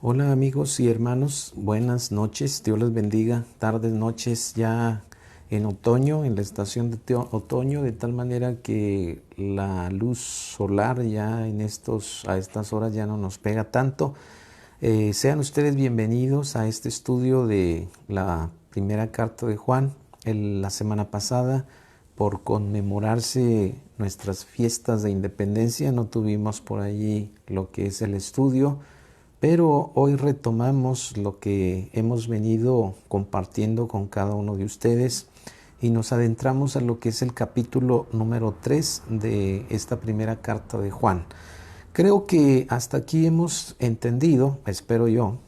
Hola amigos y hermanos, buenas noches, Dios les bendiga, tardes, noches ya en otoño, en la estación de otoño, de tal manera que la luz solar ya a estas horas ya no nos pega tanto. Sean ustedes bienvenidos a este estudio de la primera carta de Juan. La semana pasada, por conmemorarse nuestras fiestas de independencia, no tuvimos por allí lo que es el estudio. Pero hoy retomamos lo que hemos venido compartiendo con cada uno de ustedes y nos adentramos a lo que es el capítulo número 3 de esta primera carta de Juan. Creo que hasta aquí hemos entendido, espero yo,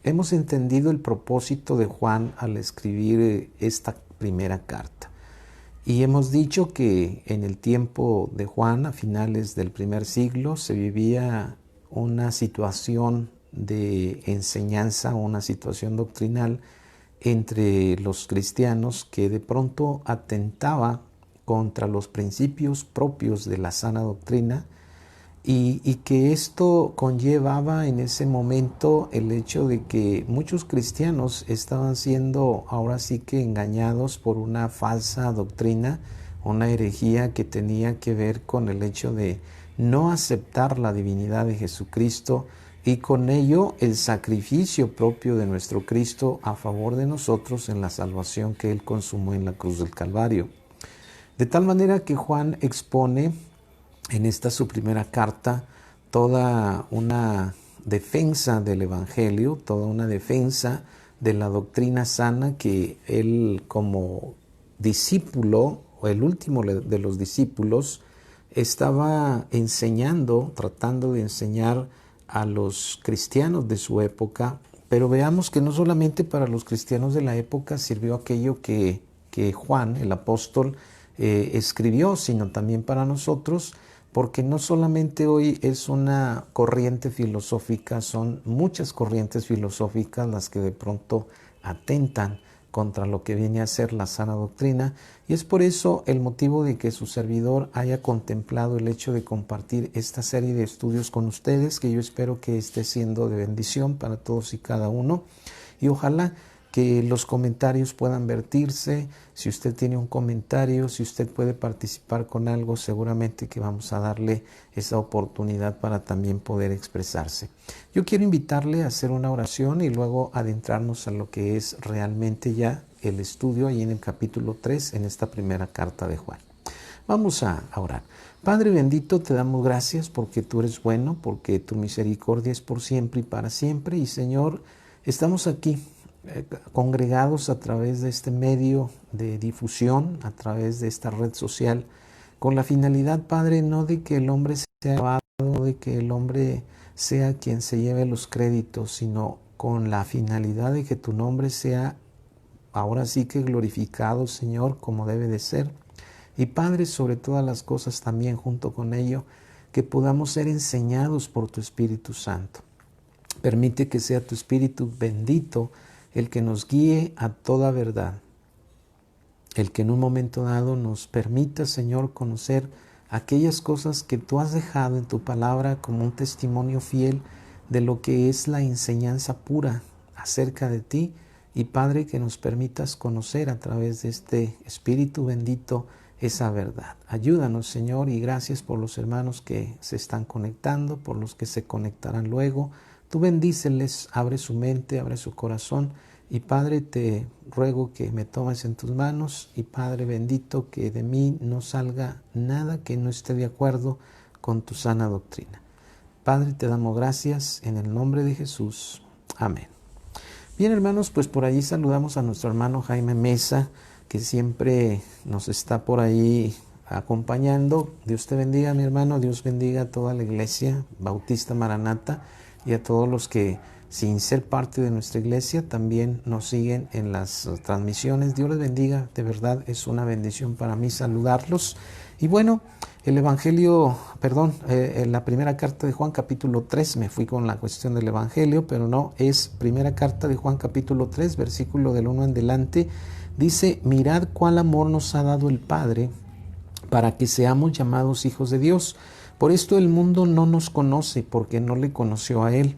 hemos entendido el propósito de Juan al escribir esta primera carta. Y hemos dicho que en el tiempo de Juan, a finales del primer siglo, se vivía una situación de enseñanza, una situación doctrinal entre los cristianos que de pronto atentaba contra los principios propios de la sana doctrina y que esto conllevaba en ese momento el hecho de que muchos cristianos estaban siendo ahora sí que engañados por una falsa doctrina, una herejía que tenía que ver con el hecho de no aceptar la divinidad de Jesucristo y con ello el sacrificio propio de nuestro Cristo a favor de nosotros en la salvación que Él consumó en la cruz del Calvario. De tal manera que Juan expone en esta su primera carta toda una defensa del Evangelio, toda una defensa de la doctrina sana que él como discípulo, o el último de los discípulos, estaba enseñando, tratando de enseñar a los cristianos de su época. Pero veamos que no solamente para los cristianos de la época sirvió aquello que Juan, el apóstol, escribió, sino también para nosotros, porque no solamente hoy es una corriente filosófica, son muchas corrientes filosóficas las que de pronto atentan contra lo que viene a ser la sana doctrina, y es por eso el motivo de que su servidor haya contemplado el hecho de compartir esta serie de estudios con ustedes, que yo espero que esté siendo de bendición para todos y cada uno, y ojalá que los comentarios puedan vertirse. Si usted tiene un comentario, si usted puede participar con algo, seguramente que vamos a darle esa oportunidad para también poder expresarse. Yo quiero invitarle a hacer una oración y luego adentrarnos a lo que es realmente ya el estudio ahí en el capítulo 3, en esta primera carta de Juan. Vamos a orar. Padre bendito, te damos gracias porque tú eres bueno, porque tu misericordia es por siempre y para siempre. Y Señor, estamos aquí congregados a través de este medio de difusión, a través de esta red social, con la finalidad, Padre, no de que el hombre sea alabado, no de que el hombre sea quien se lleve los créditos, sino con la finalidad de que tu nombre sea ahora sí que glorificado, Señor, como debe de ser. Y Padre, sobre todas las cosas también junto con ello, que podamos ser enseñados por tu Espíritu Santo. Permite que sea tu Espíritu bendito el que nos guíe a toda verdad, el que en un momento dado nos permita, Señor, conocer aquellas cosas que tú has dejado en tu palabra como un testimonio fiel de lo que es la enseñanza pura acerca de ti. Y Padre, que nos permitas conocer a través de este Espíritu bendito esa verdad. Ayúdanos, Señor, y gracias por los hermanos que se están conectando, por los que se conectarán luego. Tú bendíceles, abre su mente, abre su corazón. Y Padre, te ruego que me tomes en tus manos. Y Padre bendito, que de mí no salga nada que no esté de acuerdo con tu sana doctrina. Padre, te damos gracias en el nombre de Jesús. Amén. Bien, hermanos, pues por allí saludamos a nuestro hermano Jaime Mesa, que siempre nos está por ahí acompañando. Dios te bendiga, mi hermano. Dios bendiga a toda la iglesia Bautista Maranata y a todos los que, sin ser parte de nuestra iglesia, también nos siguen en las transmisiones. Dios les bendiga, de verdad es una bendición para mí saludarlos. Y bueno, el Evangelio, en la primera carta de Juan capítulo 3, me fui con la cuestión del Evangelio, pero no, es primera carta de Juan capítulo 3, versículo del 1 en adelante, dice: mirad cuál amor nos ha dado el Padre para que seamos llamados hijos de Dios. Por esto el mundo no nos conoce, porque no le conoció a Él.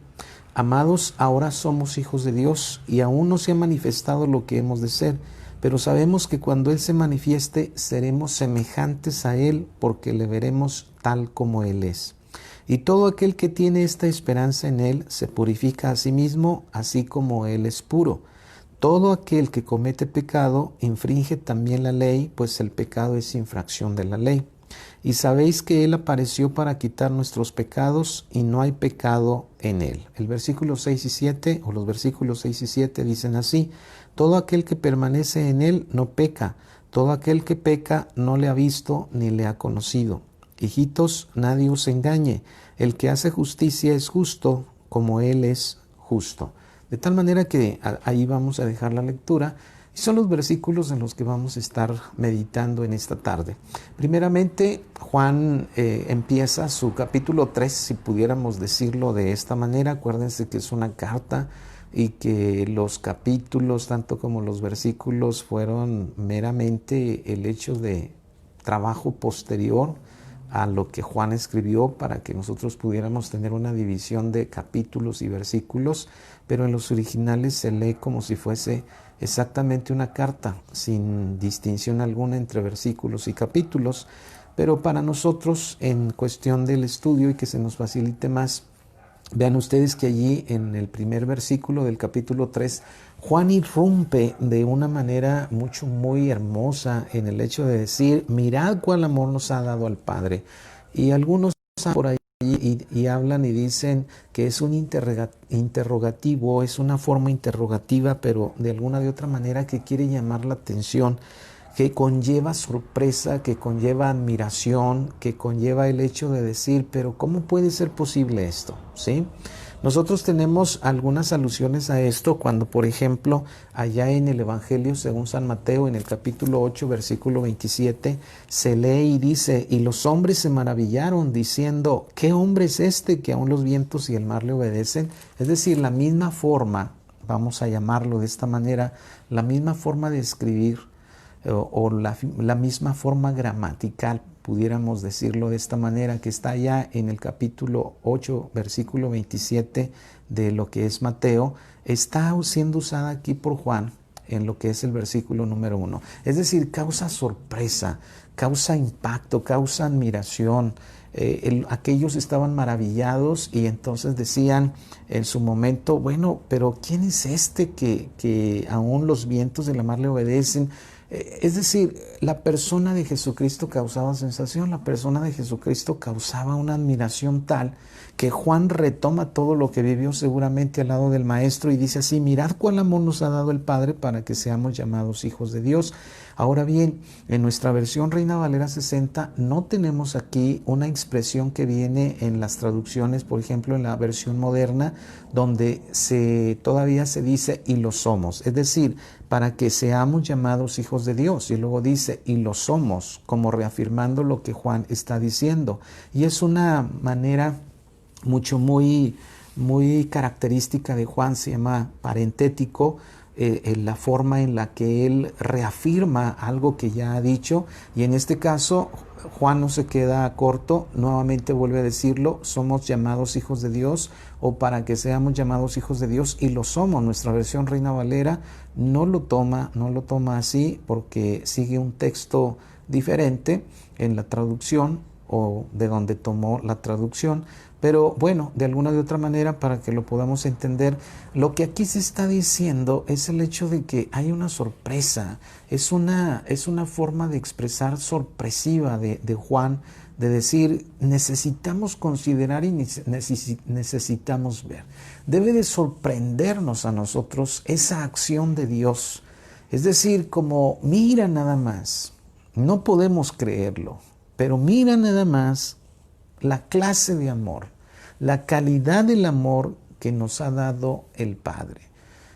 Amados, ahora somos hijos de Dios y aún no se ha manifestado lo que hemos de ser, pero sabemos que cuando Él se manifieste seremos semejantes a Él porque le veremos tal como Él es. Y todo aquel que tiene esta esperanza en Él se purifica a sí mismo, así como Él es puro. Todo aquel que comete pecado infringe también la ley, pues el pecado es infracción de la ley. Y sabéis que Él apareció para quitar nuestros pecados y no hay pecado en Él. El versículo 6 y 7, o los versículos 6 y 7 dicen así: todo aquel que permanece en Él no peca, todo aquel que peca no le ha visto ni le ha conocido. Hijitos, nadie os engañe, el que hace justicia es justo como Él es justo. De tal manera que ahí vamos a dejar la lectura. Y son los versículos en los que vamos a estar meditando en esta tarde. Primeramente, Juan empieza su capítulo 3, si pudiéramos decirlo de esta manera. Acuérdense que es una carta y que los capítulos, tanto como los versículos, fueron meramente el hecho de trabajo posterior a lo que Juan escribió para que nosotros pudiéramos tener una división de capítulos y versículos, pero en los originales se lee como si fuese exactamente una carta, sin distinción alguna entre versículos y capítulos. Pero para nosotros, en cuestión del estudio y que se nos facilite más, vean ustedes que allí en el primer versículo del capítulo 3, Juan irrumpe de una manera muy hermosa en el hecho de decir: mirad cuál amor nos ha dado al Padre. Y algunos por ahí y hablan y dicen que es un interrogativo, es una forma interrogativa, pero de alguna de otra manera que quiere llamar la atención, que conlleva sorpresa, que conlleva admiración, que conlleva el hecho de decir: pero ¿cómo puede ser posible esto? ¿Sí? Nosotros tenemos algunas alusiones a esto cuando, por ejemplo, allá en el Evangelio según San Mateo, en el capítulo 8, versículo 27, se lee y dice: y los hombres se maravillaron diciendo: ¿qué hombre es este que aún los vientos y el mar le obedecen? Es decir, la misma forma, vamos a llamarlo de esta manera, la misma forma de escribir o la misma forma gramatical, pudiéramos decirlo de esta manera, que está ya en el capítulo 8, versículo 27 de lo que es Mateo, está siendo usada aquí por Juan en lo que es el versículo número 1. Es decir, causa sorpresa, causa impacto, causa admiración. Aquellos estaban maravillados y entonces decían en su momento: bueno, pero ¿quién es este que aún los vientos de la mar le obedecen? Es decir, la persona de Jesucristo causaba sensación, la persona de Jesucristo causaba una admiración tal que Juan retoma todo lo que vivió seguramente al lado del Maestro y dice así: mirad cuál amor nos ha dado el Padre para que seamos llamados hijos de Dios. Ahora bien, en nuestra versión Reina Valera 60 no tenemos aquí una expresión que viene en las traducciones, por ejemplo en la versión moderna, donde todavía se dice: y lo somos, es decir, para que seamos llamados hijos de Dios. Y luego dice: y lo somos, como reafirmando lo que Juan está diciendo. Y es una manera muy característica de Juan, se llama parentético, en la forma en la que él reafirma algo que ya ha dicho. Y en este caso Juan no se queda corto, nuevamente vuelve a decirlo: somos llamados hijos de Dios, o para que seamos llamados hijos de Dios, y lo somos. Nuestra versión Reina Valera no lo toma así, porque sigue un texto diferente en la traducción, o de donde tomó la traducción. Pero bueno, de alguna de otra manera, para que lo podamos entender, lo que aquí se está diciendo es el hecho de que hay una sorpresa, es una forma de expresar sorpresiva de Juan, de decir: necesitamos considerar y necesitamos ver. Debe de sorprendernos a nosotros esa acción de Dios. Es decir, como mira nada más, no podemos creerlo, pero mira nada más la clase de amor, la calidad del amor que nos ha dado el Padre.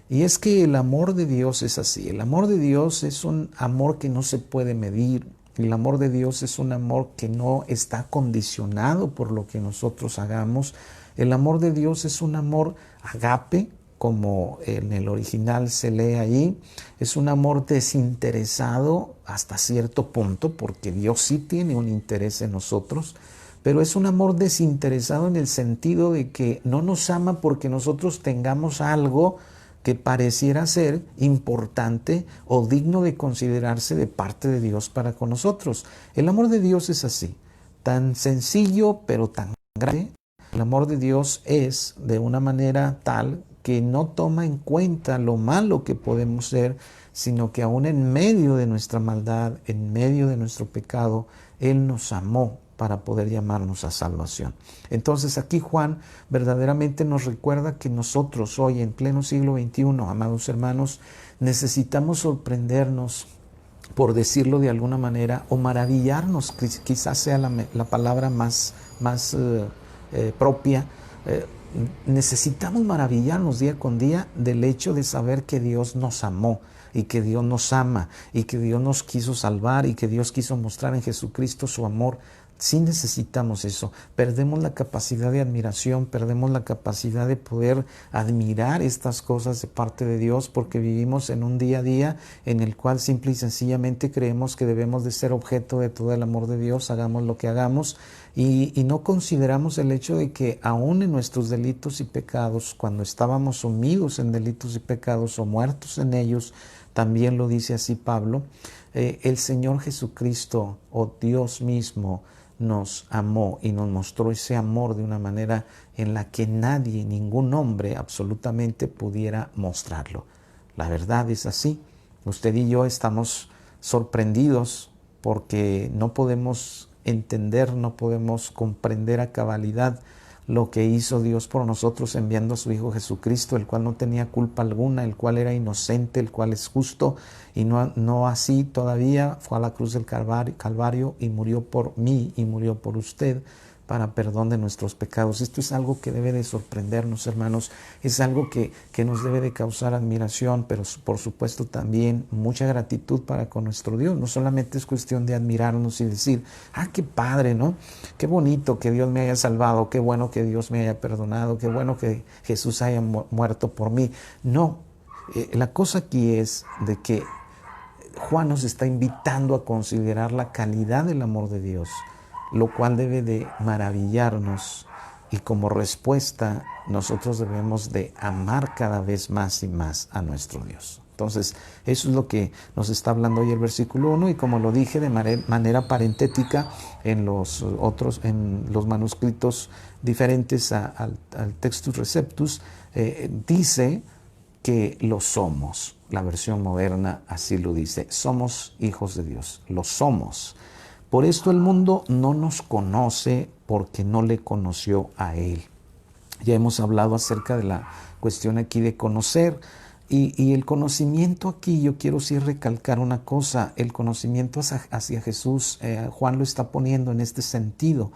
Y es que el amor de Dios es así. El amor de Dios es un amor que no se puede medir. El amor de Dios es un amor que no está condicionado por lo que nosotros hagamos. El amor de Dios es un amor agape, como en el original se lee ahí. Es un amor desinteresado hasta cierto punto, porque Dios sí tiene un interés en nosotros, pero es un amor desinteresado en el sentido de que no nos ama porque nosotros tengamos algo que pareciera ser importante o digno de considerarse de parte de Dios para con nosotros. El amor de Dios es así, tan sencillo pero tan grande. El amor de Dios es de una manera tal que no toma en cuenta lo malo que podemos ser, sino que aún en medio de nuestra maldad, en medio de nuestro pecado, Él nos amó para poder llamarnos a salvación. Entonces aquí Juan verdaderamente nos recuerda que nosotros hoy en pleno siglo XXI, amados hermanos, necesitamos sorprendernos, por decirlo de alguna manera, o maravillarnos, quizás sea la palabra más propia. Necesitamos maravillarnos día con día del hecho de saber que Dios nos amó y que Dios nos ama y que Dios nos quiso salvar y que Dios quiso mostrar en Jesucristo su amor. Sí necesitamos eso. Perdemos la capacidad de admiración, perdemos la capacidad de poder admirar estas cosas de parte de Dios porque vivimos en un día a día en el cual simple y sencillamente creemos que debemos de ser objeto de todo el amor de Dios, hagamos lo que hagamos, y no consideramos el hecho de que aún en nuestros delitos y pecados, cuando estábamos sumidos en delitos y pecados o muertos en ellos, también lo dice así Pablo, el Señor Jesucristo o Dios mismo nos amó y nos mostró ese amor de una manera en la que nadie, ningún hombre absolutamente pudiera mostrarlo. La verdad es así. Usted y yo estamos sorprendidos porque no podemos entender, no podemos comprender a cabalidad lo que hizo Dios por nosotros enviando a su Hijo Jesucristo, el cual no tenía culpa alguna, el cual era inocente, el cual es justo, y no así todavía fue a la cruz del Calvario y murió por mí y murió por usted para perdón de nuestros pecados. Esto es algo que debe de sorprendernos, hermanos, es algo que nos debe de causar admiración, pero por supuesto también mucha gratitud para con nuestro Dios. No solamente es cuestión de admirarnos y decir, qué padre, ¿no? Qué bonito que Dios me haya salvado, qué bueno que Dios me haya perdonado, qué bueno que Jesús haya muerto por mí. No, la cosa aquí es de que Juan nos está invitando a considerar la calidad del amor de Dios, lo cual debe de maravillarnos, y como respuesta nosotros debemos de amar cada vez más y más a nuestro Dios. Entonces, eso es lo que nos está hablando hoy el versículo 1, y como lo dije de manera parentética en los manuscritos diferentes al Textus Receptus, dice que lo somos. La versión moderna así lo dice, somos hijos de Dios, lo somos. Por esto el mundo no nos conoce porque no le conoció a Él. Ya hemos hablado acerca de la cuestión aquí de conocer, y el conocimiento aquí, yo quiero sí recalcar una cosa, el conocimiento hacia Jesús, Juan lo está poniendo en este sentido,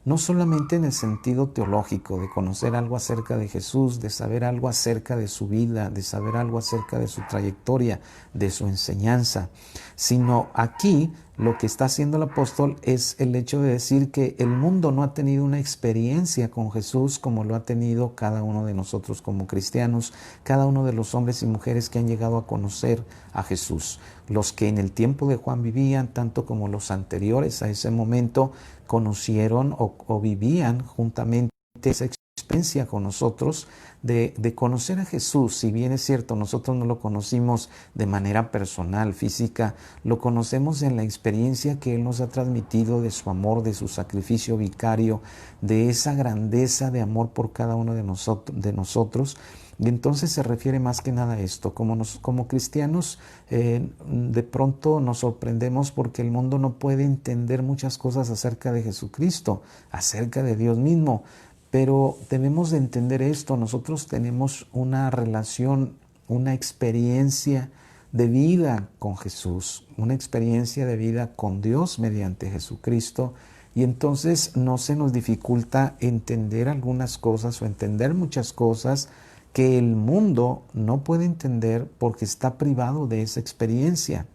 no solamente en el sentido teológico, de conocer algo acerca de Jesús, de saber algo acerca de su vida, de saber algo acerca de su trayectoria, de su enseñanza, sino aquí lo que está haciendo el apóstol es el hecho de decir que el mundo no ha tenido una experiencia con Jesús como lo ha tenido cada uno de nosotros como cristianos, cada uno de los hombres y mujeres que han llegado a conocer a Jesús. Los que en el tiempo de Juan vivían, tanto como los anteriores a ese momento, conocieron o vivían juntamente esa experiencia con nosotros de conocer a Jesús. Si bien es cierto, nosotros no lo conocimos de manera personal, física, lo conocemos en la experiencia que Él nos ha transmitido de su amor, de su sacrificio vicario, de esa grandeza de amor por cada uno de nosotros. Y entonces se refiere más que nada a esto. Como cristianos, de pronto nos sorprendemos porque el mundo no puede entender muchas cosas acerca de Jesucristo, acerca de Dios mismo. Pero debemos de entender esto, nosotros tenemos una relación, una experiencia de vida con Jesús, una experiencia de vida con Dios mediante Jesucristo, y entonces no se nos dificulta entender algunas cosas o entender muchas cosas que el mundo no puede entender porque está privado de esa experiencia.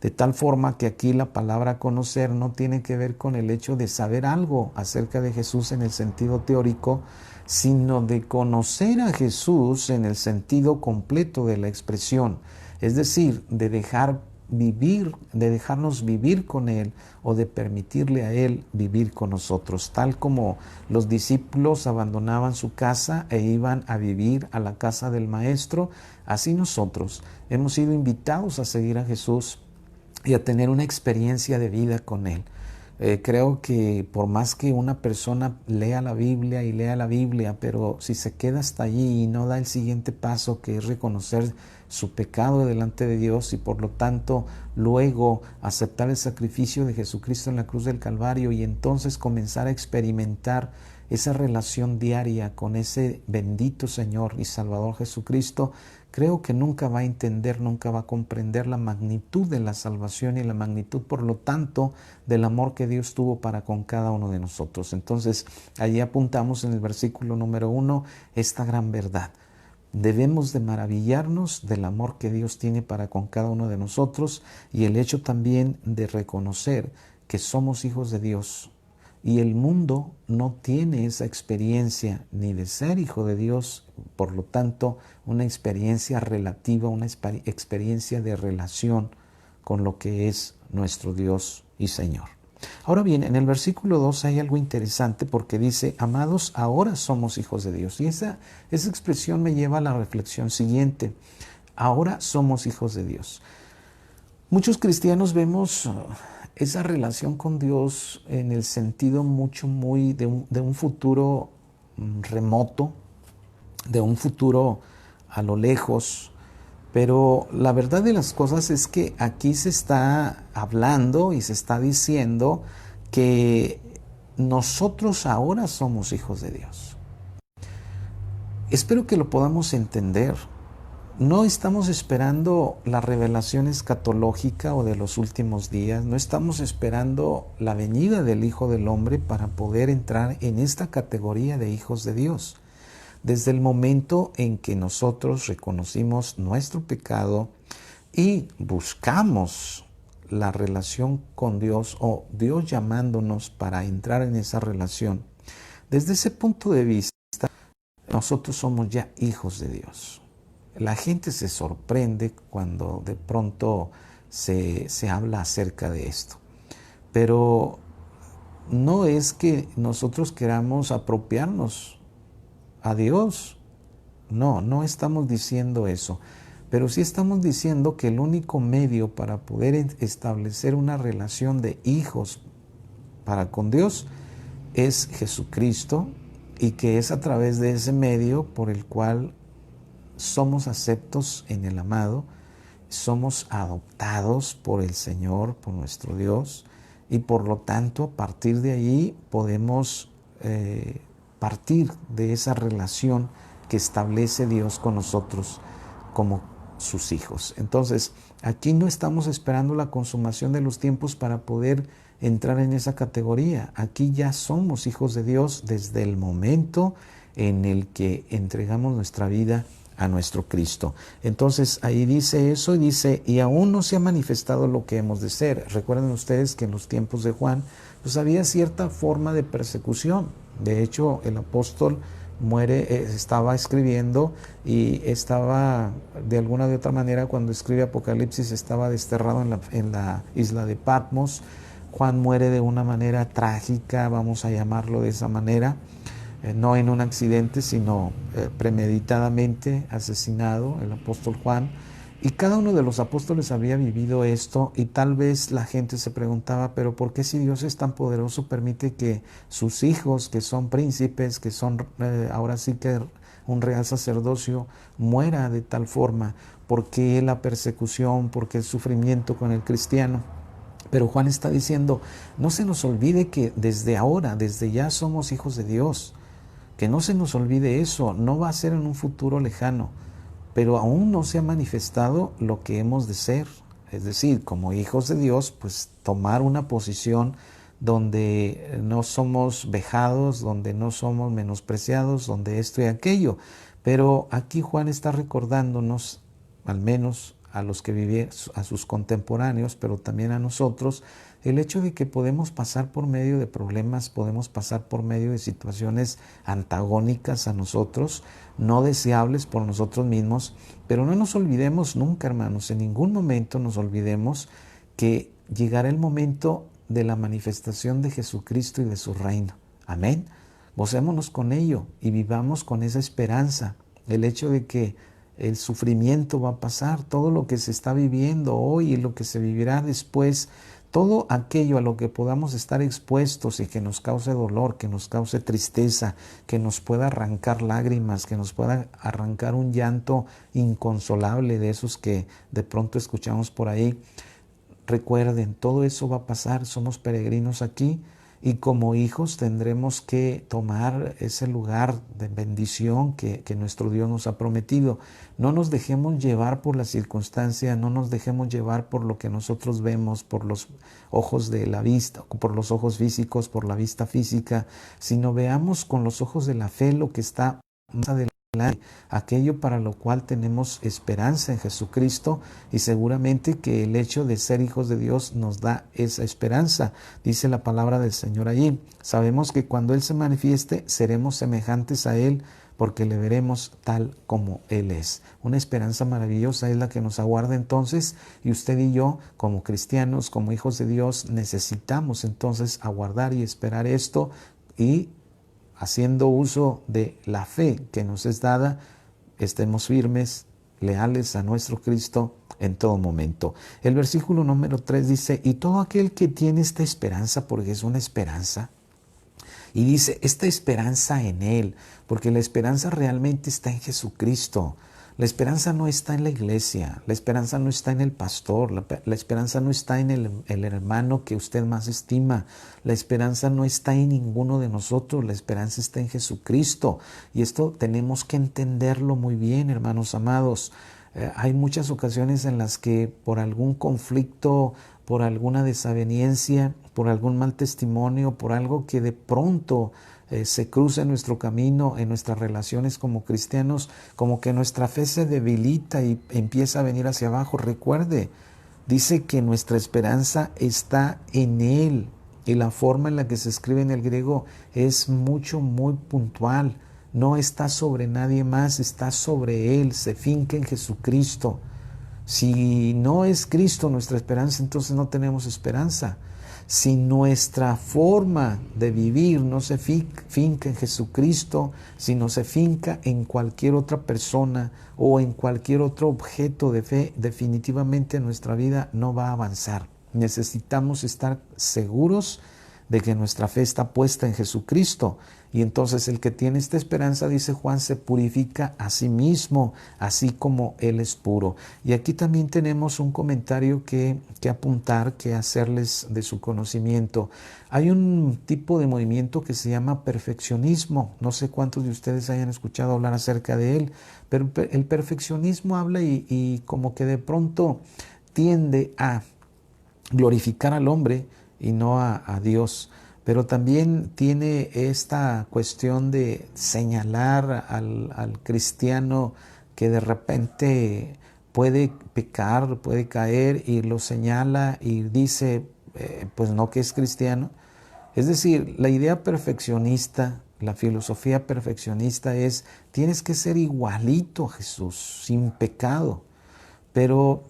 De tal forma que aquí la palabra conocer no tiene que ver con el hecho de saber algo acerca de Jesús en el sentido teórico, sino de conocer a Jesús en el sentido completo de la expresión. Es decir, de dejar vivir, de dejarnos vivir con Él o de permitirle a Él vivir con nosotros. Tal como los discípulos abandonaban su casa e iban a vivir a la casa del Maestro, así nosotros hemos sido invitados a seguir a Jesús y a tener una experiencia de vida con Él. Creo que por más que una persona lea la Biblia, pero si se queda hasta allí y no da el siguiente paso, que es reconocer su pecado delante de Dios y por lo tanto luego aceptar el sacrificio de Jesucristo en la cruz del Calvario y entonces comenzar a experimentar esa relación diaria con ese bendito Señor y Salvador Jesucristo, creo que nunca va a entender, nunca va a comprender la magnitud de la salvación y la magnitud, por lo tanto, del amor que Dios tuvo para con cada uno de nosotros. Entonces, allí apuntamos en el versículo número 1 esta gran verdad. Debemos de maravillarnos del amor que Dios tiene para con cada uno de nosotros y el hecho también de reconocer que somos hijos de Dios. Y el mundo no tiene esa experiencia ni de ser hijo de Dios, por lo tanto, una experiencia relativa, una experiencia de relación con lo que es nuestro Dios y Señor. Ahora bien, en el versículo 2 hay algo interesante porque dice, amados, ahora somos hijos de Dios. Y esa expresión me lleva a la reflexión siguiente. Ahora somos hijos de Dios. Muchos cristianos vemos esa relación con Dios en el sentido muy de un futuro remoto, de un futuro a lo lejos, pero la verdad de las cosas es que aquí se está hablando y se está diciendo que nosotros ahora somos hijos de Dios. Espero que lo podamos entender. No estamos esperando la revelación escatológica o de los últimos días, no estamos esperando la venida del Hijo del Hombre para poder entrar en esta categoría de hijos de Dios. Desde el momento en que nosotros reconocimos nuestro pecado y buscamos la relación con Dios o Dios llamándonos para entrar en esa relación, desde ese punto de vista, nosotros somos ya hijos de Dios. La gente se sorprende cuando de pronto se habla acerca de esto. Pero no es que nosotros queramos apropiarnos a Dios. No estamos diciendo eso. Pero sí estamos diciendo que el único medio para poder establecer una relación de hijos para con Dios es Jesucristo y que es a través de ese medio por el cual somos aceptos en el amado, somos adoptados por el Señor, por nuestro Dios, y por lo tanto a partir de ahí podemos partir de esa relación que establece Dios con nosotros como sus hijos. Entonces, aquí no estamos esperando la consumación de los tiempos para poder entrar en esa categoría. Aquí ya somos hijos de Dios desde el momento en el que entregamos nuestra vida a nuestro Cristo. Entonces ahí dice eso y dice, y aún no se ha manifestado lo que hemos de ser. Recuerden ustedes que en los tiempos de Juan, pues había cierta forma de persecución. De hecho, el apóstol muere, estaba escribiendo y estaba, de alguna de otra manera, cuando escribe Apocalipsis, estaba desterrado en la isla de Patmos. Juan muere de una manera trágica, vamos a llamarlo de esa manera. No en un accidente, sino premeditadamente asesinado el apóstol Juan. Y cada uno de los apóstoles había vivido esto y tal vez la gente se preguntaba, pero ¿por qué si Dios es tan poderoso permite que sus hijos, que son príncipes, que son ahora sí que un real sacerdocio, muera de tal forma? ¿Por qué la persecución? ¿Por qué el sufrimiento con el cristiano? Pero Juan está diciendo, no se nos olvide que desde ahora, desde ya somos hijos de Dios. Que no se nos olvide eso, no va a ser en un futuro lejano, pero aún no se ha manifestado lo que hemos de ser. Es decir, como hijos de Dios, pues tomar una posición donde no somos vejados, donde no somos menospreciados, donde esto y aquello. Pero aquí Juan está recordándonos, al menos a los que vivían, a sus contemporáneos, pero también a nosotros, el hecho de que podemos pasar por medio de problemas, podemos pasar por medio de situaciones antagónicas a nosotros, no deseables por nosotros mismos, pero no nos olvidemos nunca, hermanos, en ningún momento nos olvidemos que llegará el momento de la manifestación de Jesucristo y de su reino. Amén. Gocémonos con ello y vivamos con esa esperanza. El hecho de que el sufrimiento va a pasar, todo lo que se está viviendo hoy y lo que se vivirá después, todo aquello a lo que podamos estar expuestos y que nos cause dolor, que nos cause tristeza, que nos pueda arrancar lágrimas, que nos pueda arrancar un llanto inconsolable de esos que de pronto escuchamos por ahí. Recuerden, todo eso va a pasar, somos peregrinos aquí y como hijos tendremos que tomar ese lugar de bendición que nuestro Dios nos ha prometido. No nos dejemos llevar por la circunstancia, no nos dejemos llevar por lo que nosotros vemos, por los ojos de la vista, por los ojos físicos, por la vista física, sino veamos con los ojos de la fe lo que está más adelante, aquello para lo cual tenemos esperanza en Jesucristo, y seguramente que el hecho de ser hijos de Dios nos da esa esperanza. Dice la palabra del Señor allí: sabemos que cuando Él se manifieste seremos semejantes a Él, porque le veremos tal como Él es. Una esperanza maravillosa es la que nos aguarda entonces, y usted y yo, como cristianos, como hijos de Dios, necesitamos entonces aguardar y esperar esto, y haciendo uso de la fe que nos es dada, estemos firmes, leales a nuestro Cristo en todo momento. El versículo número 3 dice: y todo aquel que tiene esta esperanza, porque es una esperanza, y dice esta esperanza en Él, porque la esperanza realmente está en Jesucristo. La esperanza no está en la iglesia, la esperanza no está en el pastor, la esperanza no está en el hermano que usted más estima, la esperanza no está en ninguno de nosotros, la esperanza está en Jesucristo. Y esto tenemos que entenderlo muy bien, hermanos amados. Hay muchas ocasiones en las que por algún conflicto, por alguna desaveniencia, por algún mal testimonio, por algo que de pronto se cruza en nuestro camino, en nuestras relaciones como cristianos, como que nuestra fe se debilita y empieza a venir hacia abajo. Recuerde, dice que nuestra esperanza está en Él, y la forma en la que se escribe en el griego es muy puntual. No está sobre nadie más, está sobre Él, se finca en Jesucristo. Si no es Cristo nuestra esperanza, entonces no tenemos esperanza. Si nuestra forma de vivir no se finca en Jesucristo, si no se finca en cualquier otra persona o en cualquier otro objeto de fe, definitivamente nuestra vida no va a avanzar. Necesitamos estar seguros de que nuestra fe está puesta en Jesucristo. Y entonces el que tiene esta esperanza, dice Juan, se purifica a sí mismo, así como Él es puro. Y aquí también tenemos un comentario que apuntar, que hacerles de su conocimiento. Hay un tipo de movimiento que se llama perfeccionismo. No sé cuántos de ustedes hayan escuchado hablar acerca de él, pero el perfeccionismo habla y como que de pronto tiende a glorificar al hombre y no a Dios. Pero también tiene esta cuestión de señalar al cristiano que de repente puede pecar, puede caer, y lo señala y dice, pues no, que es cristiano. Es decir, la idea perfeccionista, la filosofía perfeccionista es: tienes que ser igualito a Jesús, sin pecado. Pero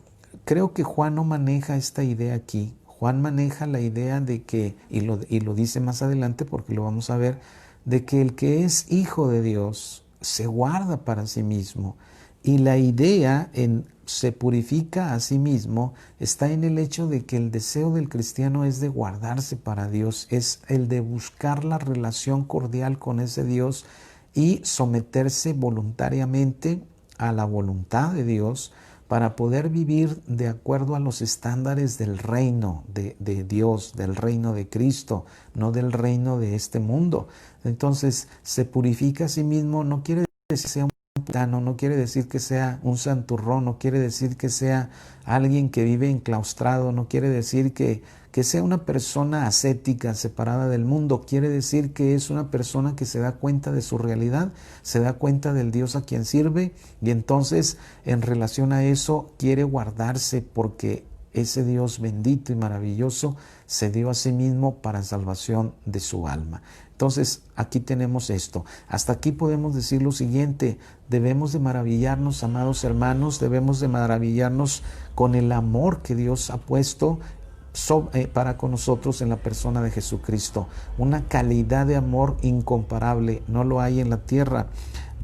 creo que Juan no maneja esta idea aquí. Juan maneja la idea de que, y lo dice más adelante porque lo vamos a ver, de que el que es hijo de Dios se guarda para sí mismo. Y la idea en se purifica a sí mismo está en el hecho de que el deseo del cristiano es de guardarse para Dios, es el de buscar la relación cordial con ese Dios y someterse voluntariamente a la voluntad de Dios, para poder vivir de acuerdo a los estándares del reino de Dios, del reino de Cristo, no del reino de este mundo. Entonces, se purifica a sí mismo, no quiere decir que sea un puritano, no quiere decir que sea un santurrón, no quiere decir que sea alguien que vive enclaustrado, no quiere decir que sea una persona ascética, separada del mundo. Quiere decir que es una persona que se da cuenta de su realidad, se da cuenta del Dios a quien sirve, y entonces en relación a eso quiere guardarse, porque ese Dios bendito y maravilloso, se dio a sí mismo para salvación de su alma. Entonces, aquí tenemos esto. Hasta aquí podemos decir lo siguiente: debemos de maravillarnos, amados hermanos, debemos de maravillarnos con el amor que Dios ha puesto para con nosotros en la persona de Jesucristo. Una calidad de amor incomparable, no lo hay en la tierra.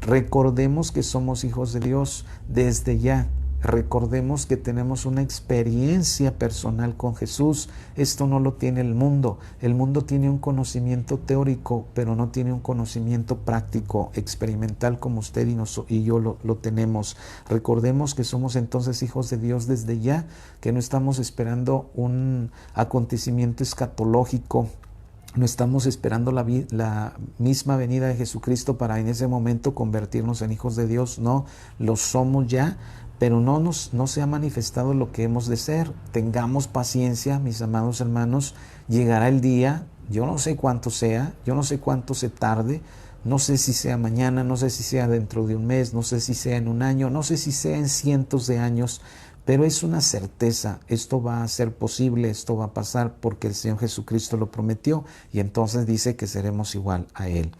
Recordemos que somos hijos de Dios desde ya. Recordemos que tenemos una experiencia personal con Jesús. Esto no lo tiene el mundo. El mundo tiene un conocimiento teórico, pero no tiene un conocimiento práctico, experimental, como usted y yo lo tenemos. Recordemos que somos entonces hijos de Dios desde ya, que no estamos esperando un acontecimiento escatológico. No estamos esperando la misma venida de Jesucristo para en ese momento convertirnos en hijos de Dios. No, lo somos ya, pero no se ha manifestado lo que hemos de ser. Tengamos paciencia, mis amados hermanos. Llegará el día, yo no sé cuánto sea, yo no sé cuánto se tarde, no sé si sea mañana, no sé si sea dentro de un mes, no sé si sea en un año, no sé si sea en cientos de años, pero es una certeza, esto va a ser posible, esto va a pasar porque el Señor Jesucristo lo prometió y entonces dice que seremos igual a Él.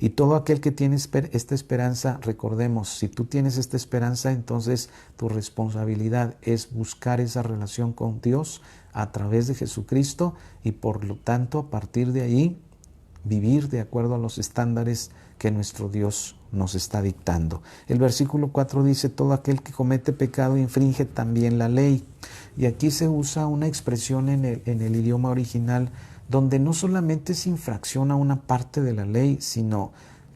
Y todo aquel que tiene esta esperanza, recordemos, si tú tienes esta esperanza, entonces tu responsabilidad es buscar esa relación con Dios a través de Jesucristo y por lo tanto a partir de ahí vivir de acuerdo a los estándares que nuestro Dios nos está dictando. El versículo 4 dice: todo aquel que comete pecado infringe también la ley. Y aquí se usa una expresión en el idioma original donde no solamente es infracción a una parte de la ley, sino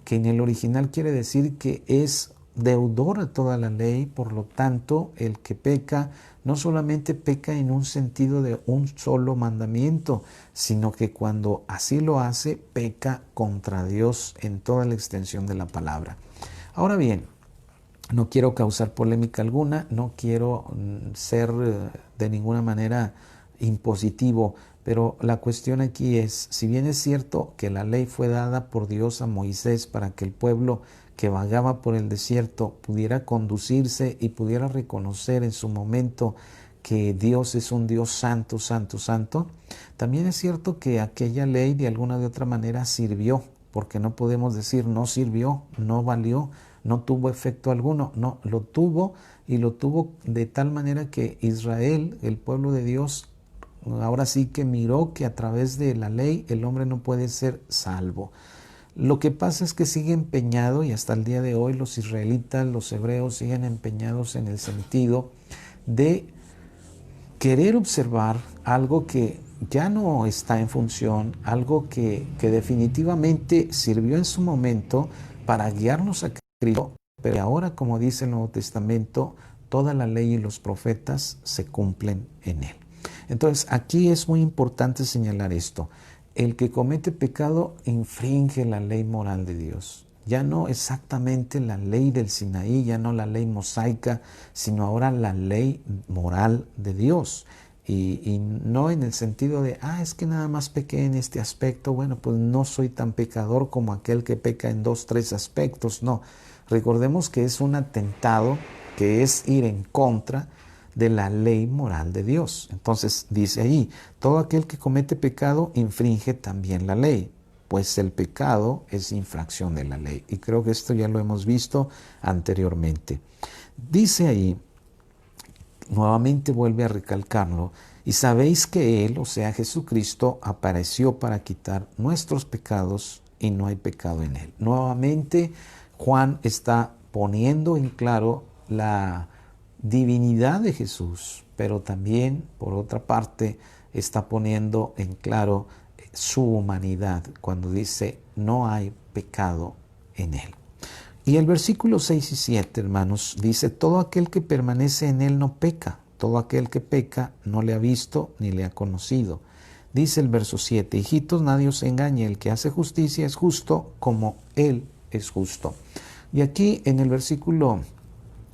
que en el original quiere decir que es deudor a toda la ley. Por lo tanto, el que peca no solamente peca en un sentido de un solo mandamiento, sino que cuando así lo hace, peca contra Dios en toda la extensión de la palabra. Ahora bien, no quiero causar polémica alguna, no quiero ser de ninguna manera impositivo, pero la cuestión aquí es, si bien es cierto que la ley fue dada por Dios a Moisés para que el pueblo que vagaba por el desierto pudiera conducirse y pudiera reconocer en su momento que Dios es un Dios santo, santo, santo, también es cierto que aquella ley de alguna de otra manera sirvió, porque no podemos decir no sirvió, no valió, no tuvo efecto alguno. No, lo tuvo, y lo tuvo de tal manera que Israel, el pueblo de Dios, ahora sí que miró que a través de la ley el hombre no puede ser salvo. Lo que pasa es que sigue empeñado, y hasta el día de hoy los israelitas, los hebreos siguen empeñados en el sentido de querer observar algo que ya no está en función, algo que definitivamente sirvió en su momento para guiarnos a Cristo, pero ahora, como dice el Nuevo Testamento, toda la ley y los profetas se cumplen en él. Entonces, aquí es muy importante señalar esto. El que comete pecado infringe la ley moral de Dios. Ya no exactamente la ley del Sinaí, ya no la ley mosaica, sino ahora la ley moral de Dios. Y no en el sentido de, es que nada más pequé en este aspecto, bueno, pues no soy tan pecador como aquel que peca en 2, 3 aspectos. No, recordemos que es un atentado, que es ir en contra de la ley moral de Dios. Entonces dice ahí, todo aquel que comete pecado infringe también la ley, pues el pecado es infracción de la ley. Y creo que esto ya lo hemos visto anteriormente. Dice ahí, nuevamente vuelve a recalcarlo: y sabéis que Él, o sea Jesucristo, apareció para quitar nuestros pecados y no hay pecado en Él. Nuevamente Juan está poniendo en claro la divinidad de Jesús, pero también, por otra parte, está poniendo en claro su humanidad cuando dice no hay pecado en Él. Y el versículo 6 y 7, hermanos, dice: todo aquel que permanece en Él no peca, todo aquel que peca no le ha visto ni le ha conocido. Dice el verso 7, hijitos, nadie os engañe, el que hace justicia es justo como Él es justo. Y aquí en el versículo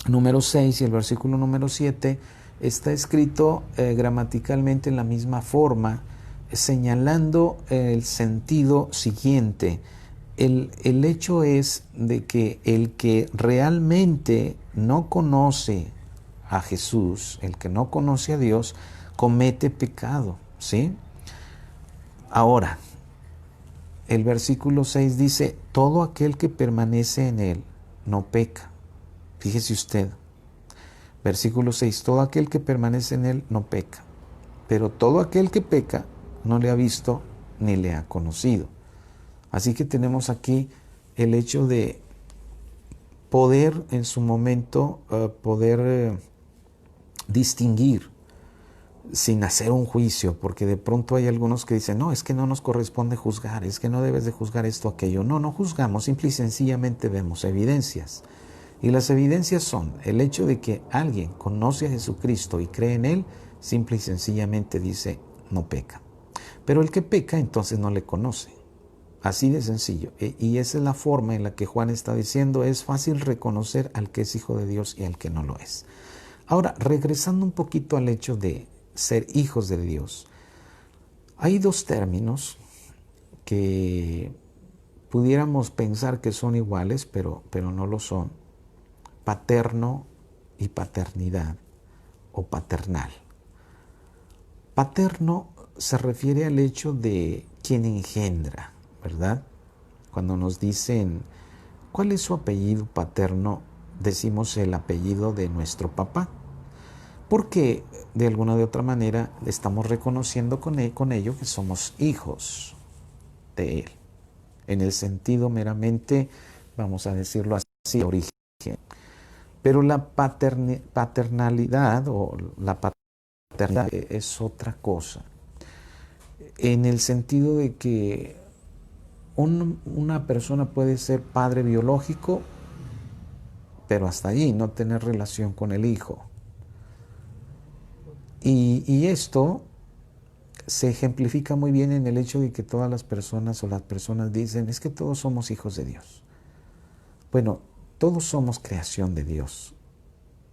número 6 y el versículo número 7 está escrito gramaticalmente en la misma forma, señalando el sentido siguiente. El hecho es de que el que realmente no conoce a Jesús, el que no conoce a Dios, comete pecado, ¿sí? Ahora, el versículo 6 dice, todo aquel que permanece en él no peca. Fíjese usted, versículo 6, todo aquel que permanece en él no peca, pero todo aquel que peca no le ha visto ni le ha conocido. Así que tenemos aquí el hecho de poder en su momento, distinguir sin hacer un juicio, porque de pronto hay algunos que dicen, no, es que no nos corresponde juzgar, es que no debes de juzgar esto o aquello. No, no juzgamos, simple y sencillamente vemos evidencias. Y las evidencias son el hecho de que alguien conoce a Jesucristo y cree en Él, simple y sencillamente dice, no peca. Pero el que peca entonces no le conoce. Así de sencillo. Y esa es la forma en la que Juan está diciendo, es fácil reconocer al que es hijo de Dios y al que no lo es. Ahora, regresando un poquito al hecho de ser hijos de Dios, hay dos términos que pudiéramos pensar que son iguales, pero no lo son. Paterno y paternidad o paternal. Paterno se refiere al hecho de quien engendra, ¿verdad? Cuando nos dicen, ¿cuál es su apellido paterno? Decimos el apellido de nuestro papá, porque de alguna de otra manera estamos reconociendo con ello que somos hijos de él, en el sentido meramente, vamos a decirlo así, de origen. Pero la paternalidad o la paternidad es otra cosa, en el sentido de que una persona puede ser padre biológico, pero hasta allí, no tener relación con el hijo. Y esto se ejemplifica muy bien en el hecho de que todas las personas o las personas dicen, es que todos somos hijos de Dios. Bueno, todos somos creación de Dios,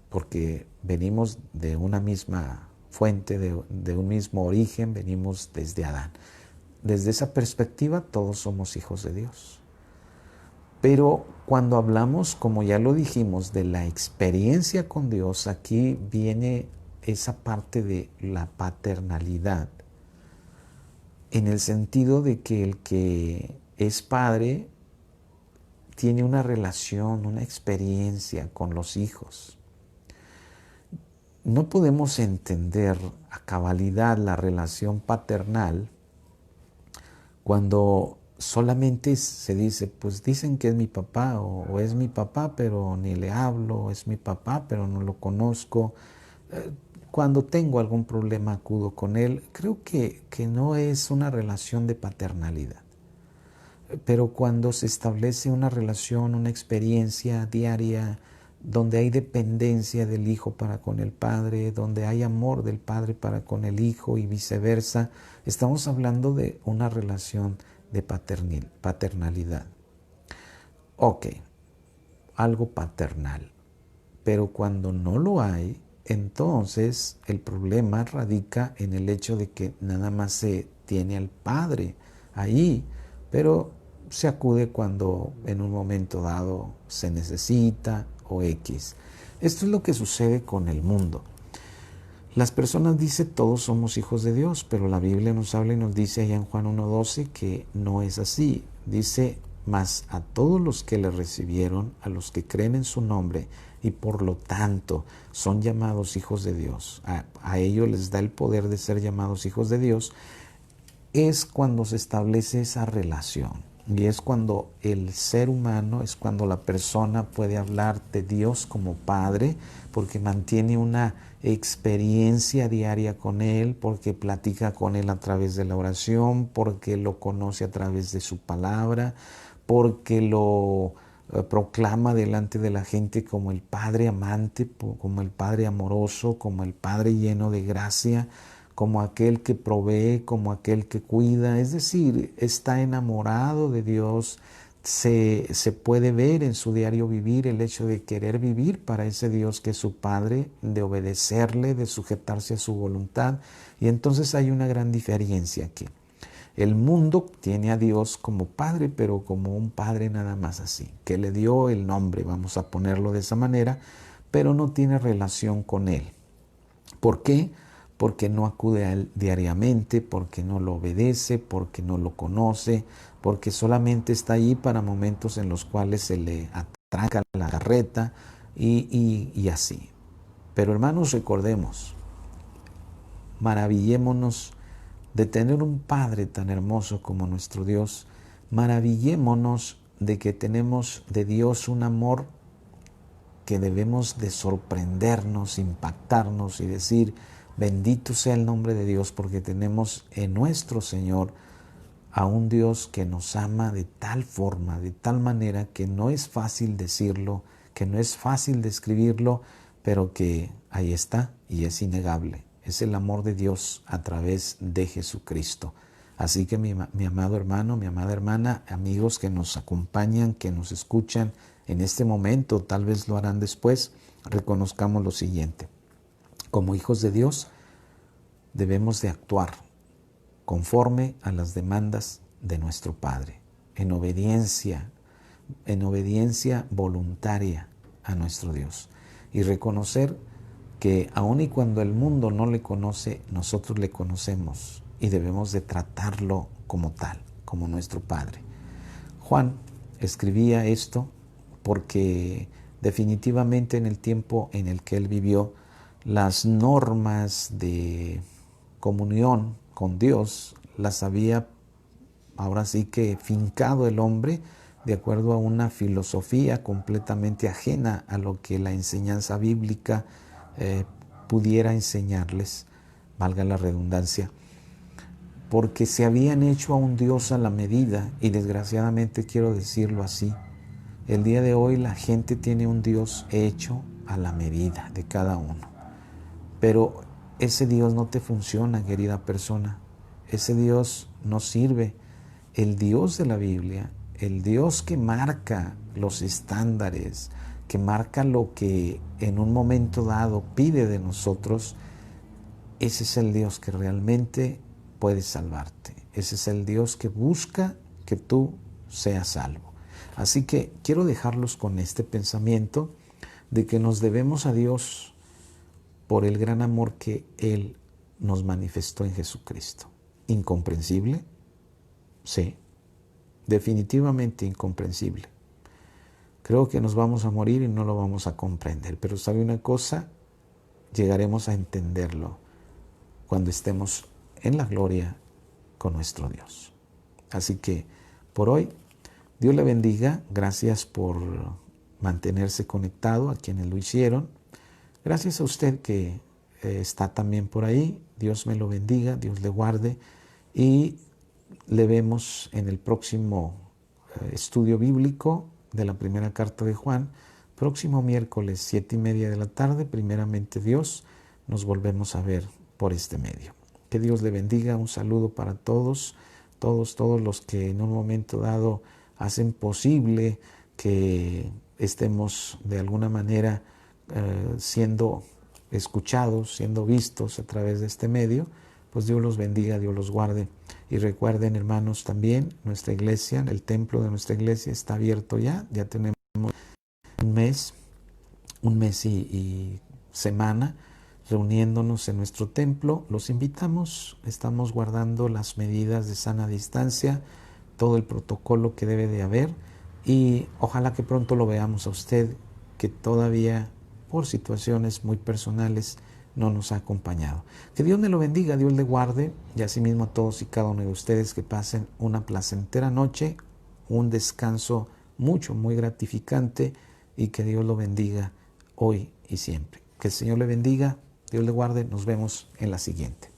porque venimos de una misma fuente, de un mismo origen, venimos desde Adán. Desde esa perspectiva, todos somos hijos de Dios. Pero cuando hablamos, como ya lo dijimos, de la experiencia con Dios, aquí viene esa parte de la paternalidad, en el sentido de que el que es padre tiene una relación, una experiencia con los hijos. No podemos entender a cabalidad la relación paternal cuando solamente se dice, pues dicen que es mi papá o es mi papá, pero ni le hablo, es mi papá, pero no lo conozco. Cuando tengo algún problema acudo con él. Creo que no es una relación de paternalidad. Pero cuando se establece una relación, una experiencia diaria, donde hay dependencia del hijo para con el padre, donde hay amor del padre para con el hijo y viceversa, estamos hablando de una relación de paternalidad. Ok, algo paternal. Pero cuando no lo hay, entonces el problema radica en el hecho de que nada más se tiene al padre ahí, pero se acude cuando en un momento dado se necesita o X. Esto es lo que sucede con el mundo. Las personas dicen todos somos hijos de Dios, pero la Biblia nos habla y nos dice allá en Juan 1:12 que no es así. Dice, mas a todos los que le recibieron, a los que creen en su nombre y por lo tanto son llamados hijos de Dios, a ellos les da el poder de ser llamados hijos de Dios, es cuando se establece esa relación. Y es cuando el ser humano, es cuando la persona puede hablar de Dios como Padre, porque mantiene una experiencia diaria con Él, porque platica con Él a través de la oración, porque lo conoce a través de su palabra, porque lo proclama delante de la gente como el Padre amante, como el Padre amoroso, como el Padre lleno de gracia, como aquel que provee, como aquel que cuida. Es decir, está enamorado de Dios. Se puede ver en su diario vivir el hecho de querer vivir para ese Dios que es su Padre, de obedecerle, de sujetarse a su voluntad. Y entonces hay una gran diferencia aquí. El mundo tiene a Dios como Padre, pero como un Padre nada más así, que le dio el nombre, vamos a ponerlo de esa manera, pero no tiene relación con Él. ¿Por qué? porque no acude a Él diariamente, porque no lo obedece, porque no lo conoce, porque solamente está ahí para momentos en los cuales se le atraca la carreta y así. Pero hermanos, recordemos, maravillémonos de tener un Padre tan hermoso como nuestro Dios. Maravillémonos de que tenemos de Dios un amor que debemos de sorprendernos, impactarnos y decir, bendito sea el nombre de Dios, porque tenemos en nuestro Señor a un Dios que nos ama de tal forma, de tal manera que no es fácil decirlo, que no es fácil describirlo, pero que ahí está y es innegable. Es el amor de Dios a través de Jesucristo. Así que mi amado hermano, mi amada hermana, amigos que nos acompañan, que nos escuchan en este momento, tal vez lo harán después, reconozcamos lo siguiente. Como hijos de Dios debemos de actuar conforme a las demandas de nuestro Padre, en obediencia voluntaria a nuestro Dios. Y reconocer que aun y cuando el mundo no le conoce, nosotros le conocemos y debemos de tratarlo como tal, como nuestro Padre. Juan escribía esto porque definitivamente en el tiempo en el que él vivió, las normas de comunión con Dios las había ahora sí que fincado el hombre de acuerdo a una filosofía completamente ajena a lo que la enseñanza bíblica pudiera enseñarles, valga la redundancia, porque se habían hecho a un Dios a la medida, y desgraciadamente quiero decirlo así, el día de hoy la gente tiene un Dios hecho a la medida de cada uno, pero ese Dios no te funciona, querida persona, ese Dios no sirve. El Dios de la Biblia, el Dios que marca los estándares, que marca lo que en un momento dado pide de nosotros, ese es el Dios que realmente puede salvarte. Ese es el Dios que busca que tú seas salvo. Así que quiero dejarlos con este pensamiento de que nos debemos a Dios por el gran amor que Él nos manifestó en Jesucristo. ¿Incomprensible? Sí, definitivamente incomprensible. Creo que nos vamos a morir y no lo vamos a comprender, pero ¿sabe una cosa? Llegaremos a entenderlo cuando estemos en la gloria con nuestro Dios. Así que por hoy, Dios le bendiga. Gracias por mantenerse conectado a quienes lo hicieron. Gracias a usted que está también por ahí. Dios me lo bendiga, Dios le guarde y le vemos en el próximo estudio bíblico de la primera carta de Juan, próximo miércoles 7:30 de la tarde, primeramente Dios, nos volvemos a ver por este medio. Que Dios le bendiga, un saludo para todos los que en un momento dado hacen posible que estemos de alguna manera siendo escuchados, siendo vistos a través de este medio. Pues Dios los bendiga, Dios los guarde. Y recuerden, hermanos, también nuestra iglesia, el templo de nuestra iglesia está abierto ya tenemos un mes y semana reuniéndonos en nuestro templo. Los invitamos, estamos guardando las medidas de sana distancia, todo el protocolo que debe de haber y ojalá que pronto lo veamos a usted que todavía por situaciones muy personales no nos ha acompañado. Que Dios me lo bendiga, Dios le guarde y asimismo a todos y cada uno de ustedes que pasen una placentera noche, un descanso muy gratificante y que Dios lo bendiga hoy y siempre. Que el Señor le bendiga, Dios le guarde, nos vemos en la siguiente.